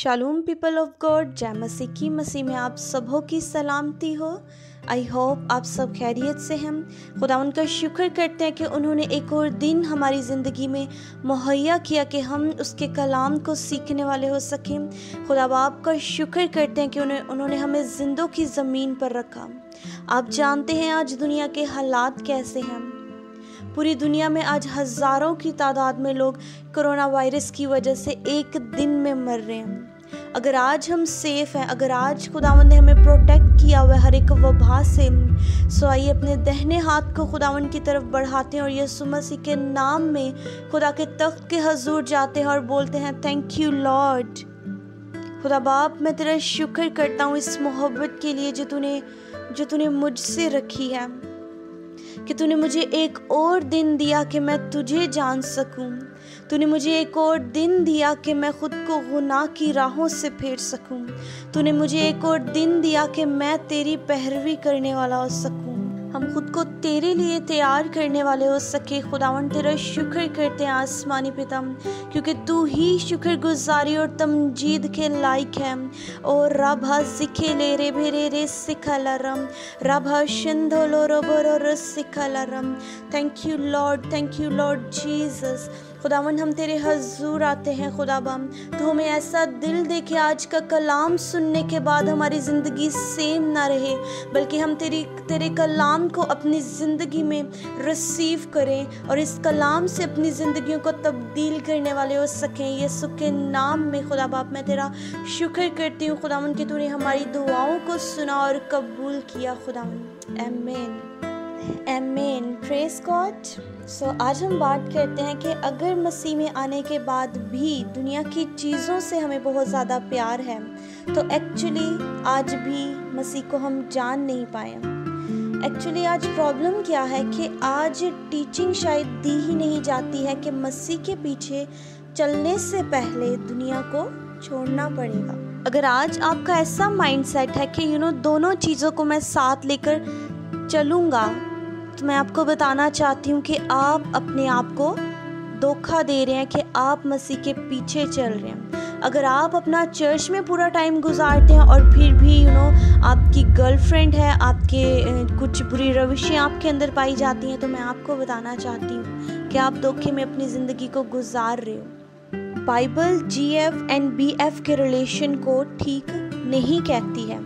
शालूम people of God, जय मसीह की मसीह में आप सबों की सलामती हो। आई होप आप सब खैरियत से हैं। खुदा उनका शुक्र करते हैं कि उन्होंने एक और दिन हमारी ज़िंदगी में मुहैया किया कि हम उसके कलाम को सीखने वाले हो सकें। खुदा बाप का शुक्र करते हैं कि उन्होंने हमें जिंदों की ज़मीन पर रखा। आप जानते हैं आज दुनिया के हालात कैसे हैं। पूरी दुनिया में आज हज़ारों की तादाद में लोग कोरोना वायरस की वजह से एक दिन में मर रहे हैं। अगर आज हम सेफ हैं, अगर आज खुदावंद ने हमें प्रोटेक्ट किया हुआ हर एक वबा से, सो आइए अपने दाहिने हाथ को खुदावंद की तरफ बढ़ाते हैं और यीशु मसीह के नाम में खुदा के तख्त के हजूर जाते हैं और बोलते हैं, थैंक यू लॉर्ड। खुदा बाप, मैं तेरा शुक्र करता हूँ इस मोहब्बत के लिए जो तूने मुझसे रखी है, कि तूने मुझे एक और दिन दिया कि मैं तुझे जान सकूं। तूने मुझे एक और दिन दिया कि मैं खुद को गुनाह की राहों से फेर सकूं। तूने मुझे एक और दिन दिया कि मैं तेरी पैरवी करने वाला हो सकूं, हम खुद को तेरे लिए तैयार करने वाले हो सके। खुदावन तेरा शुक्र करते हैं आसमानी पिता, क्योंकि तू ही शुक्रगुजारी और तमजीद के लायक है। और रभा सिखे ले रे भेरे रे सिखलरम रभा शिंधोलो रोबोरो सिखलरम। Thank you Lord Jesus. खुदावन हम तेरे हजूर आते हैं खुदाबम, तो हमें ऐसा दिल दे कि आज का कलाम सुनने के बाद हमारी ज़िंदगी सेम ना रहे, बल्कि हम तेरे कलाम को अपनी ज़िंदगी में रिसीव करें और इस कलाम से अपनी ज़िंदगियों को तब्दील करने वाले हो सकें। यीशु के नाम में खुदा बाप मैं तेरा शुक्र करती हूँ खुदावन कि तूने हमारी दुआओं को सुना और कबूल किया खुदावन। आमीन आमीन, प्रेज गॉड। सो आज हम बात करते हैं कि अगर मसीह में आने के बाद भी दुनिया की चीज़ों से हमें बहुत ज़्यादा प्यार है, तो एक्चुअली आज भी मसीह को हम जान नहीं पाए। एक्चुअली आज प्रॉब्लम क्या है कि आज टीचिंग शायद दी ही नहीं जाती है कि मसीह के पीछे चलने से पहले दुनिया को छोड़ना पड़ेगा। अगर आज आपका ऐसा माइंडसेट है कि दोनों चीज़ों को मैं साथ लेकर चलूँगा, तो मैं आपको बताना चाहती हूँ कि आप अपने आप को धोखा दे रहे हैं कि आप मसीह के पीछे चल रहे हैं। अगर आप अपना चर्च में पूरा टाइम गुजारते हैं और फिर भी आपकी गर्लफ्रेंड है, आपके कुछ बुरी रविशें आपके अंदर पाई जाती हैं, तो मैं आपको बताना चाहती हूँ कि आप धोखे में अपनी ज़िंदगी को गुजार रहे हो। बाइबल GF एंड BF के रिलेशन को ठीक नहीं कहती है।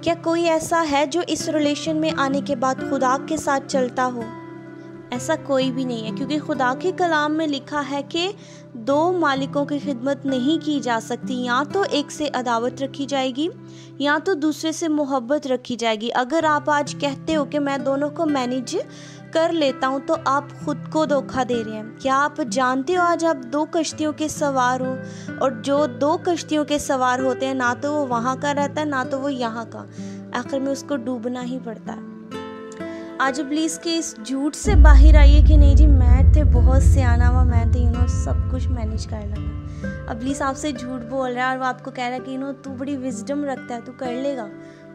क्या कोई ऐसा है जो इस रिलेशन में आने के बाद खुदा के साथ चलता हो? ऐसा कोई भी नहीं है, क्योंकि खुदा के कलाम में लिखा है कि दो मालिकों की खिदमत नहीं की जा सकती। या तो एक से अदावत रखी जाएगी या तो दूसरे से मोहब्बत रखी जाएगी। अगर आप आज कहते हो कि मैं दोनों को मैनेज कर लेता हूँ, तो आप खुद को धोखा दे रहे हैं। क्या आप जानते हो आज आप दो कश्तियों के सवार हो, और जो दो कश्तियों के सवार होते हैं, ना तो वो वहाँ का रहता है ना तो वो यहाँ का, आखिर में उसको डूबना ही पड़ता है। आज इब्लीस के इस झूठ से बाहर आइए कि नहीं जी मैं तो बहुत सियाना हुआ, मैं तो सब कुछ मैनेज कर लूँगा। इब्लीस आपसे झूठ बोल रहा है और वो आपको कह रहा है कि तू बड़ी विजडम रखता है, तू कर लेगा,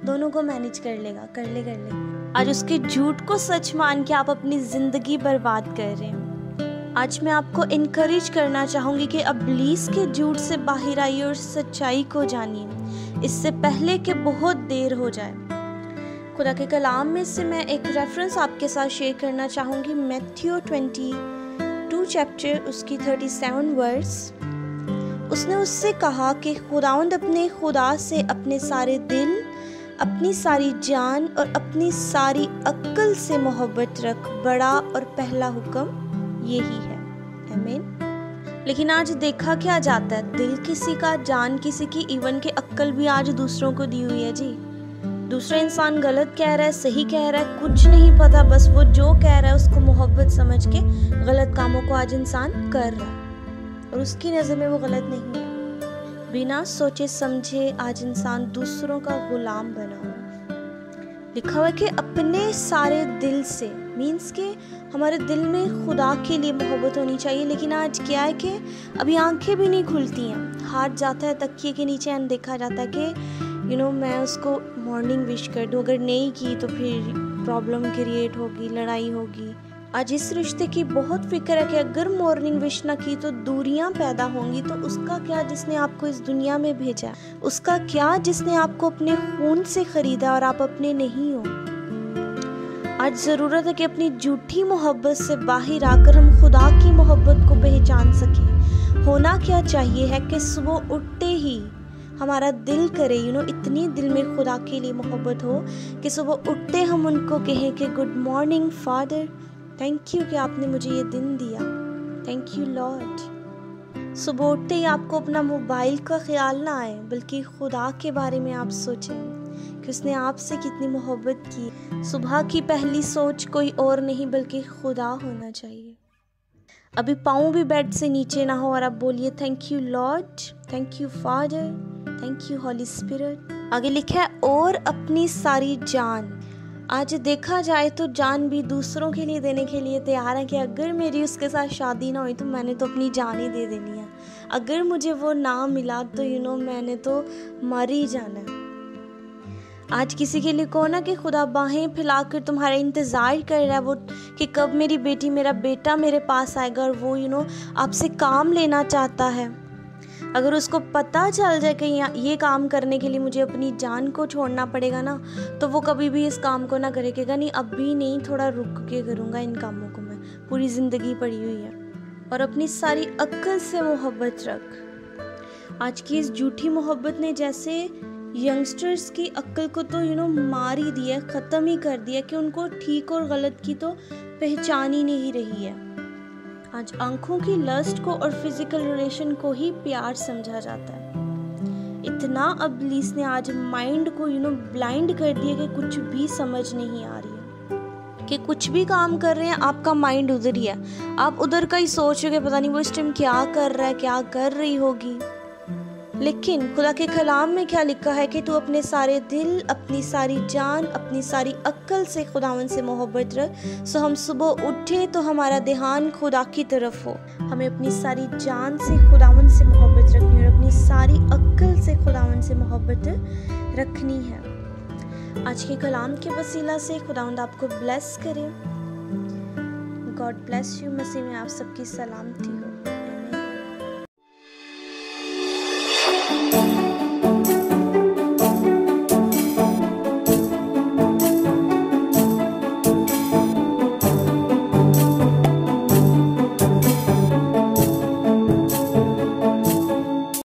दोनों को मैनेज कर लेगा, कर ले। आज उसके झूठ को सच मान के आप अपनी ज़िंदगी बर्बाद कर रहे हैं। आज मैं आपको इनकरेज करना चाहूँगी कि इब्लीस के झूठ से बाहर आइए और सच्चाई को जानिए, इससे पहले कि बहुत देर हो जाए। खुदा के कलाम में से मैं एक रेफरेंस आपके साथ शेयर करना चाहूँगी। मैथ्यू 22 चैप्टर उसकी 37 वर्स। उसने उससे कहा कि खुदावंद अपने खुदा से अपने सारे दिल, अपनी सारी जान और अपनी सारी अक्ल से मोहब्बत रख। बड़ा और पहला हुक्म यही है। आमीन। लेकिन आज देखा क्या जाता है, दिल किसी का, जान किसी की, इवन के अक्ल भी आज दूसरों को दी हुई है जी। दूसरा इंसान गलत कह रहा है, सही कह रहा है, कुछ नहीं पता, बस वो जो कह रहा है उसको मोहब्बत समझ के गलत कामों को आज इंसान कर रहा है, और उसकी नज़र में वो गलत नहीं है। बिना सोचे समझे आज इंसान दूसरों का गुलाम बना हुआ। लिखा हुआ है कि अपने सारे दिल से, मीन्स के हमारे दिल में खुदा के लिए मोहब्बत होनी चाहिए। लेकिन आज क्या है कि अभी आंखें भी नहीं खुलती हैं, हाथ जाता है तकिए के नीचे एंड देखा जाता है कि मैं उसको मॉर्निंग विश कर दूँ, अगर नहीं की तो फिर प्रॉब्लम क्रिएट होगी, लड़ाई होगी, आज इस रिश्ते की बहुत फिक्र है कि अगर मॉर्निंग विश ना की तो दूरियां पैदा होंगी। तो उसका क्या जिसने आपको इस दुनिया में भेजा, उसका क्या जिसने आपको अपने खून से खरीदा और आप अपने नहीं हो। आज ज़रूरत है कि अपनी झूठी मोहब्बत से बाहर आकर हम खुदा की मोहब्बत को पहचान सकें। होना क्या चाहिए है कि सुबह उठते ही हमारा दिल करे इतनी दिल में खुदा के लिए मोहब्बत हो कि सुबह उठते हम उनको कहें कि good morning father, thank you कि आपने मुझे ये दिन दिया, थैंक यू लॉर्ड। सुबह उठते ही आपको अपना मोबाइल का ख्याल ना आए, बल्कि खुदा के बारे में आप सोचें कि उसने आपसे कितनी मोहब्बत की। सुबह की पहली सोच कोई और नहीं बल्कि खुदा होना चाहिए। अभी पाँव भी बेड से नीचे ना हो और आप बोलिए thank you Lord, thank you Father, thank you Holy Spirit. आगे लिखा है और अपनी सारी जान। आज देखा जाए तो जान भी दूसरों के लिए देने के लिए तैयार है कि अगर मेरी उसके साथ शादी ना हुई तो मैंने तो अपनी जान ही दे देनी है। अगर मुझे वो ना मिला तो मैंने तो मर ही जाना है। आज किसी के लिए कहो ना कि खुदा बाहें फैलाकर तुम्हारा इंतज़ार कर रहा है वो कि कब मेरी बेटी मेरा बेटा मेरे पास आएगा और वो आपसे काम लेना चाहता है। अगर उसको पता चल जाए कि ये काम करने के लिए मुझे अपनी जान को छोड़ना पड़ेगा ना, तो वो कभी भी इस काम को ना करेगा। नहीं, अभी नहीं, थोड़ा रुक के करूँगा इन कामों को, मैं पूरी ज़िंदगी पड़ी हुई है। और अपनी सारी अक्ल से मोहब्बत रख। आज की इस झूठी मोहब्बत ने जैसे यंगस्टर्स की अक्ल को तो मार ही दिया, ख़त्म ही कर दिया कि उनको ठीक और गलत की तो पहचान ही नहीं रही है। आज आंखों की लस्ट को और फिजिकल रिलेशन को ही प्यार समझा जाता है। इतना इब्लीस ने आज माइंड को ब्लाइंड कर दिया कि कुछ भी समझ नहीं आ रही है। कि कुछ भी काम कर रहे हैं आपका माइंड उधर ही है, आप उधर का ही सोच रहे हो कि पता नहीं वो इस टाइम क्या कर रहा है, क्या कर रही होगी। लेकिन खुदा के कलाम में क्या लिखा है कि तू अपने सारे दिल, अपनी सारी जान, अपनी सारी अक्ल से खुदावन से मोहब्बत रख। सो हम सुबह उठे तो हमारा ध्यान खुदा की तरफ हो। हमें अपनी सारी जान से खुदावन से मोहब्बत रखनी और अपनी सारी अक्ल से खुदावन से मोहब्बत रखनी है। आज के कलाम के वसीला से खुदावंद आपको ब्लेस करे। God bless you. मसीह में आप सबकी सलामती हो।